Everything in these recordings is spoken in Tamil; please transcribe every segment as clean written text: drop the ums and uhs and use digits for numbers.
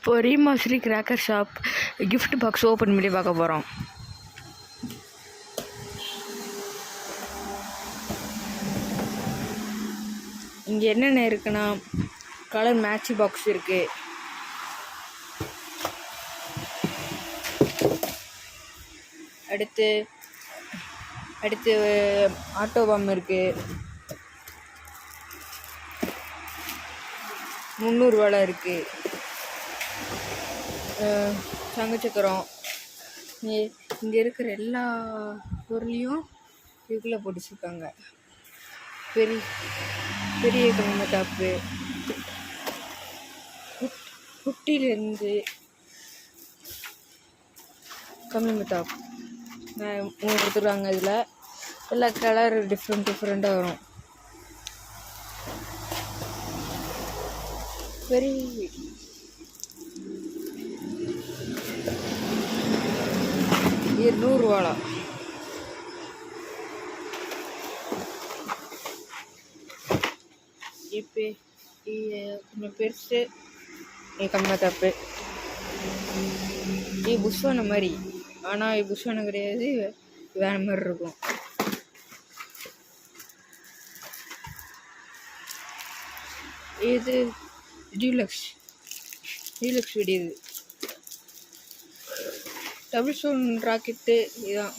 இப்போ Reemasri cracker shop gift box open பண்ணி பார்க்க போகிறோம். இங்கே என்னென்ன இருக்குன்னா கலர் மேட்ச் பாக்ஸ் இருக்குது, அடுத்து ஆட்டோ பாம் இருக்குது, 300 ரூபாயில் இருக்குது, சங்கச்சக்கரம். இங்கே இருக்கிற எல்லா பொருளையும் இதுக்குள்ளே போட்டுச்சுருக்காங்க. பெரிய கம்மி டாப்பு, குட்டிலேருந்து கம்மி டாப் 3 கொடுத்துருவாங்க. இதில் எல்லா கலர் டிஃப்ரெண்ட்டாக வரும். பெரிய 100 ரூபாடா. இப்போ கொஞ்சம் பெருசு கம்மியாக தப்பு. இது புஷ்வான மாதிரி, ஆனால் இது புஷ்வானம் கிடையாது, வேறு மாதிரி இருக்கும். இது டீலக்ஸ் வீடியோ. இது டபுள் ஸ்டோன் ராக்கெட்டு. இதுதான்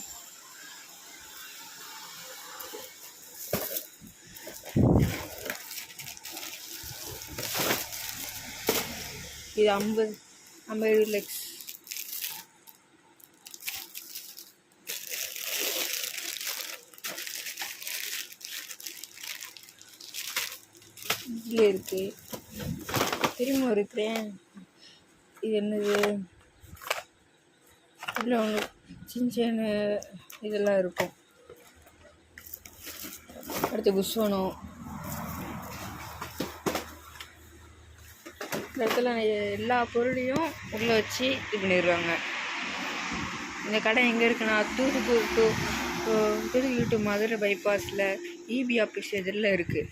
இது 50 டீலக்ஸ். இதில் இருக்குது, திரும்ப இருக்கிறேன். இது என்னது, இதில் உங்களுக்கு சின்ன இதெல்லாம் இருக்கும். அடுத்து புஷ்வானம். இந்த இடத்துல எல்லா பொருளையும் உள்ளே வச்சு இது பண்ணிடுவாங்க. இந்த கடை எங்கே இருக்குன்னா தூத்துக்குடி டு மதுரை பைபாஸில் இபி ஆஃபீஸ் இதில் இருக்குது.